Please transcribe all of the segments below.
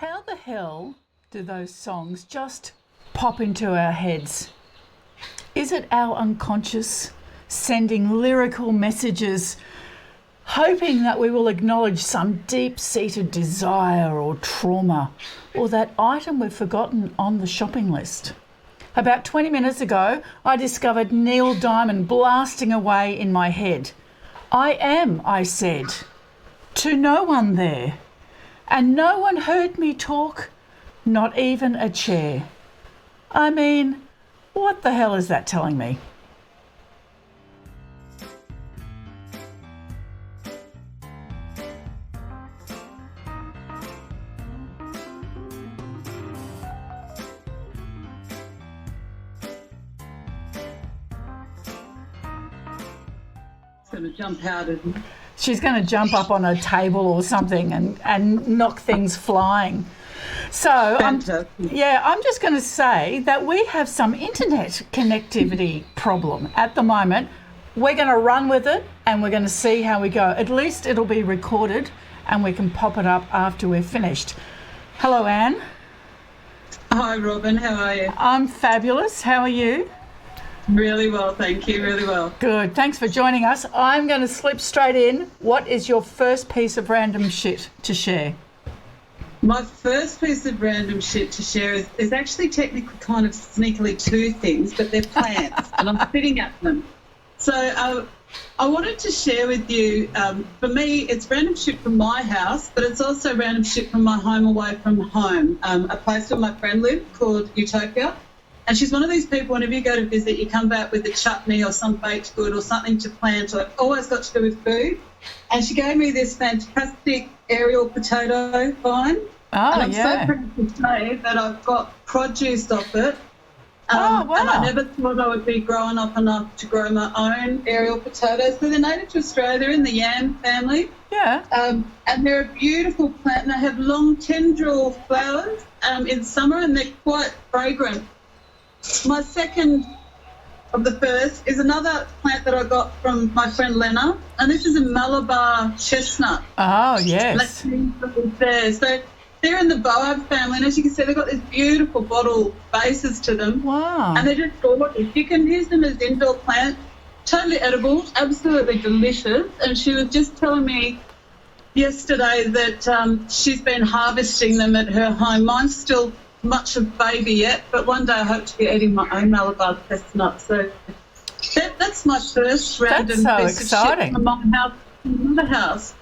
How the hell do those songs just pop into our heads? Is it our unconscious sending lyrical messages, hoping that we will acknowledge some deep-seated desire or trauma, or that item we've forgotten on the shopping list? About 20 minutes ago, I discovered Neil Diamond blasting away in my head. "I am," I said, to no one there. And no one heard me talk, not even a chair. I mean, what the hell is that telling me? Going to jump out, isn't it? She's going to jump up on a table or something and knock things flying. So, I'm just going to say that we have some internet connectivity problem at the moment. We're going to run with it and we're going to see how we go. At least it'll be recorded and we can pop it up after we're finished. Hello, Anne. Hi, Robin. How are you? I'm fabulous. How are you? Really well, thank you. Really well. Good. Thanks for joining us. I'm going to slip straight in. What is your first piece of random shit to share? My first piece of random shit to share is actually technically kind of sneakily two things, but they're plants and I'm sitting at them. So I wanted to share with you, for me, it's random shit from my house, but it's also random shit from my home away from home, a place where my friend lived called Utopia. And she's one of these people, whenever you go to visit, you come back with a chutney or some baked good or something to plant, or always got to do with food. And she gave me this fantastic aerial potato vine. Oh, and I'm yeah. so proud to say that I've got produce off it. Oh, wow. And I never thought I would be growing up enough to grow my own aerial potatoes. So they're native to Australia. They're in the yam family. Yeah. And they're a beautiful plant, and they have long tendril flowers in summer, and they're quite fragrant. My second of the first is another plant that I got from my friend Lena, and this is a Malabar Chestnut. Oh, yes. So they're in the boab family, and as you can see, they've got these beautiful bottle bases to them. Wow. And they're just gorgeous. You can use them as indoor plants, totally edible, absolutely delicious. And she was just telling me yesterday that she's been harvesting them at her home. Mine's still much of baby yet, but one day I hope to be eating my own Malabar chestnut. So that's my first random That's so piece exciting. of shit from my house to another house.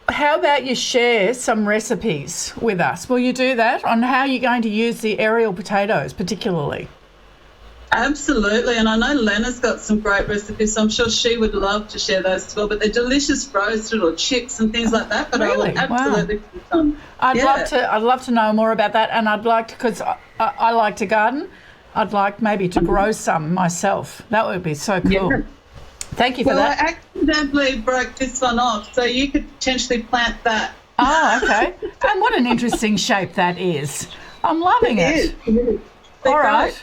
How about you share some recipes with us? Will you do that on how you're going to use the aerial potatoes particularly? Absolutely, and I know Lena's got some great recipes, so I'm sure she would love to share those as well. But they're delicious roasted or chips and things like that. But Really? I will absolutely do some. I'd love to know more about that, and I'd like to, because I like to garden. I'd like maybe to grow some myself. That would be so cool. Yeah. Thank you for that. I accidentally broke this one off, so you could potentially plant that. Oh, okay. And what an interesting shape that is. I'm loving it. It is. All right.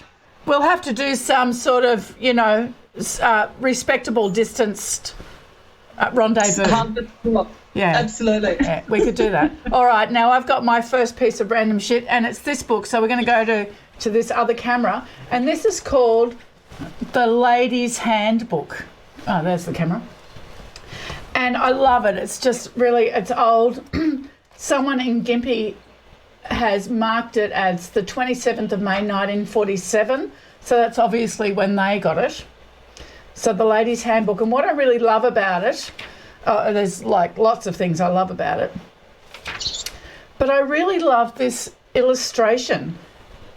We'll have to do some sort of, respectable distanced rendezvous. Yeah. Absolutely. Yeah, we could do that. All right. Now I've got my first piece of random shit, and it's this book. So we're going to go to this other camera, and this is called The Lady's Handbook. Oh, there's the camera. And I love it. It's just really, it's old. Someone in Gympie has marked it as the 27th of May 1947, so that's obviously when they got it. So the Lady's Handbook, and what I really love about it, there's like lots of things I love about it, but I really love this illustration.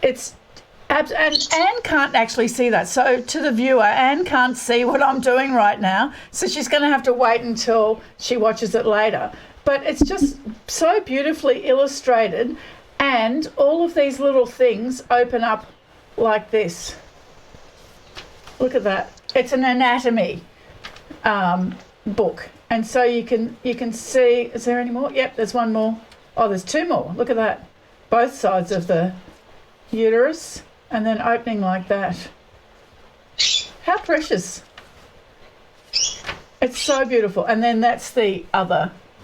And Anne can't actually see that, so to the viewer, Anne can't see what I'm doing right now, so she's going to have to wait until she watches it later. But it's just so beautifully illustrated, and all of these little things open up like this. Look at that. It's an anatomy book, and so you can see. Is there any more? Yep, there's one more. Oh, there's two more. Look at that. Both sides of the uterus, and then opening like that. How precious. It's so beautiful. And then that's the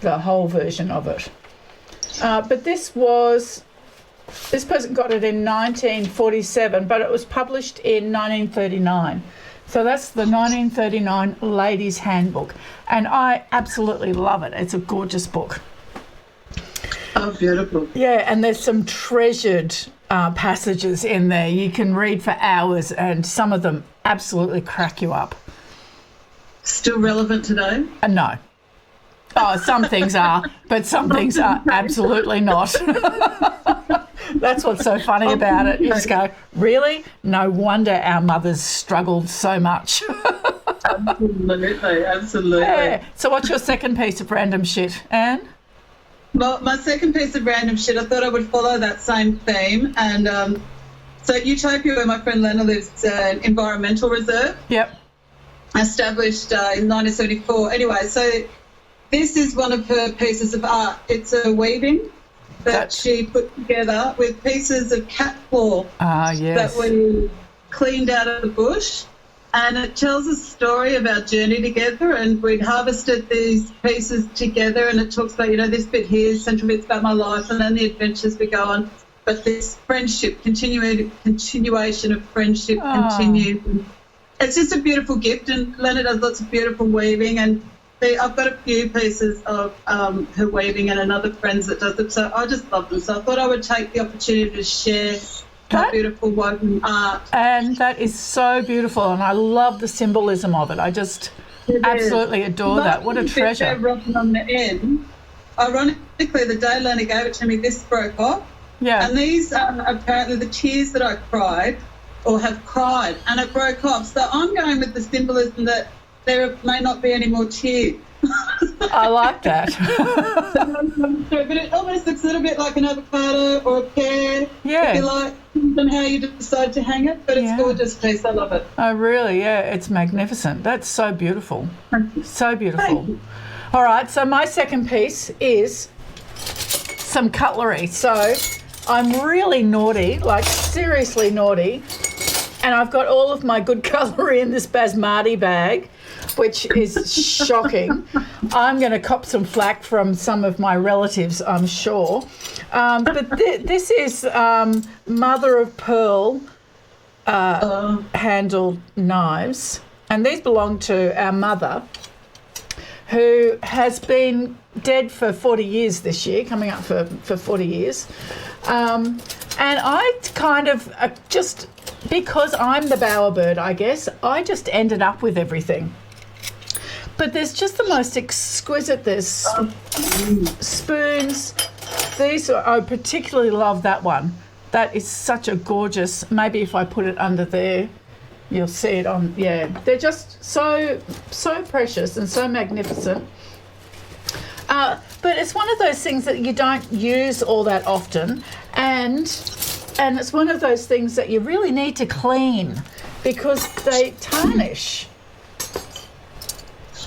whole version of it. But this was This person got it in 1947, but it was published in 1939. So that's the 1939 Ladies' Handbook. And I absolutely love it. It's a gorgeous book. Oh, beautiful. Yeah, and there's some treasured passages in there you can read for hours, and some of them absolutely crack you up. Still relevant today? No. Oh, some things are, but some things are absolutely not. That's what's so funny about it. You just go, really? No wonder our mothers struggled so much. Absolutely, absolutely. Yeah. So what's your second piece of random shit, Anne? Well, my second piece of random shit, I thought I would follow that same theme. And so Utopia, where my friend Lena lives, is an environmental reserve. Yep. Established in 1974. Anyway, so this is one of her pieces of art. It's a weaving that she put together with pieces of cat claw yes. that we cleaned out of the bush. And it tells a story of our journey together, and we'd harvested these pieces together, and it talks about, this bit here, central bit's about my life, and then the adventures we go on. But this friendship, continuation of friendship continues. It's just a beautiful gift, and Lena does lots of beautiful weaving, and I've got a few pieces of her weaving and another friend that does it, so I just love them. So I thought I would take the opportunity to share that beautiful woven art. And that is so beautiful, and I love the symbolism of it. I just absolutely adore that. What a treasure. Rotten on the end. Ironically, the day Lena gave it to me, this broke off. Yeah. And these are apparently the tears that I cried or have cried, and it broke off. So I'm going with the symbolism that there may not be any more tears. I like that. But it almost looks a little bit like an avocado or a pear. Yeah. If you like, and how you decide to hang it, but it's gorgeous piece. I love it. Oh, really? Yeah, it's magnificent. That's so beautiful. So beautiful. All right, so my second piece is some cutlery. So I'm really naughty, like seriously naughty, and I've got all of my good cutlery in this basmati bag, which is shocking. I'm going to cop some flack from some of my relatives, I'm sure. But this is mother of pearl handled knives, and these belong to our mother, who has been dead for 40 years this year, coming up for 40 years. And I kind of just, because I'm the bowerbird, I guess, I just ended up with everything. But there's just the most exquisite, there's spoons. I particularly love that one. That is such a gorgeous, maybe if I put it under there, you'll see it on, they're just so precious and so magnificent. But it's one of those things that you don't use all that often, and it's one of those things that you really need to clean because they tarnish.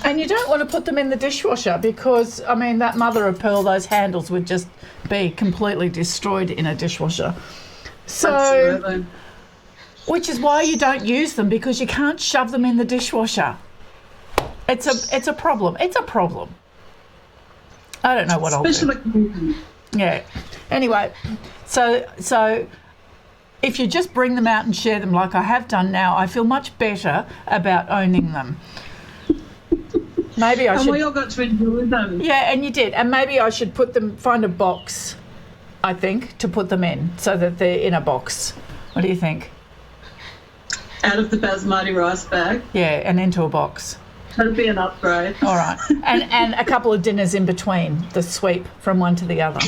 And you don't want to put them in the dishwasher because, I mean, that mother of pearl, those handles would just be completely destroyed in a dishwasher. So, absolutely. Which is why you don't use them, because you can't shove them in the dishwasher. It's a problem. It's a problem. I don't know what I'll do. Yeah. Anyway, so if you just bring them out and share them like I have done now, I feel much better about owning them. Maybe I should. And we all got to enjoy them. Yeah, and you did. And maybe I should find a box, I think, to put them in so that they're in a box. What do you think? Out of the basmati rice bag? Yeah, and into a box. That'd be an upgrade. All right. And a couple of dinners in between, the sweep from one to the other.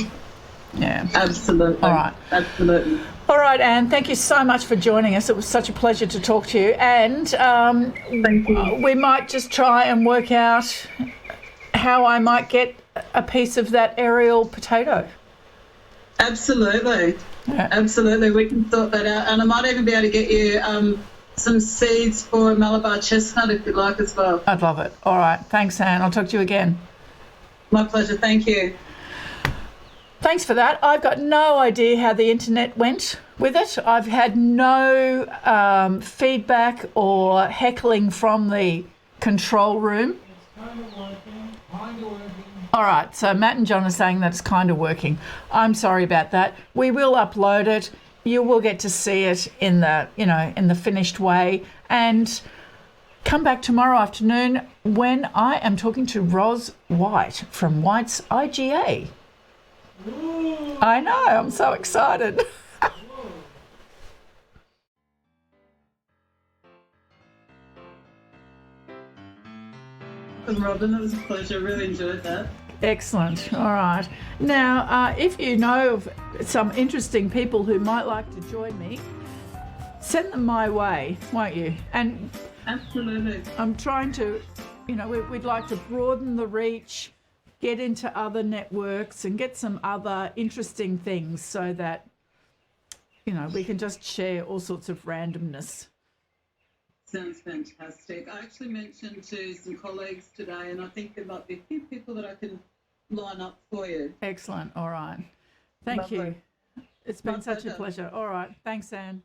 Yeah. Absolutely. All right. Absolutely. All right, Anne, thank you so much for joining us. It was such a pleasure to talk to you. And thank you. We might just try and work out how I might get a piece of that aerial potato. Absolutely. Yeah. Absolutely. We can sort that out. And I might even be able to get you some seeds for a Malabar chestnut if you'd like as well. I'd love it. All right. Thanks, Anne. I'll talk to you again. My pleasure. Thank you. Thanks for that. I've got no idea how the internet went with it. I've had no feedback or heckling from the control room. It's kind of working, kind of working. All right, so Matt and John are saying that it's kind of working. I'm sorry about that. We will upload it. You will get to see it in the, in the finished way. And come back tomorrow afternoon when I am talking to Roz White from White's IGA. I know, I'm so excited. Robin, it was a pleasure. I really enjoyed that. Excellent. All right. Now, if you know of some interesting people who might like to join me, send them my way, won't you? And absolutely. I'm trying to, we'd like to broaden the reach, get into other networks and get some other interesting things so that, we can just share all sorts of randomness. Sounds fantastic. I actually mentioned to some colleagues today, and I think there might be a few people that I can line up for you. Excellent. All right. Thank you. It's been such a pleasure. All right. Thanks, Anne.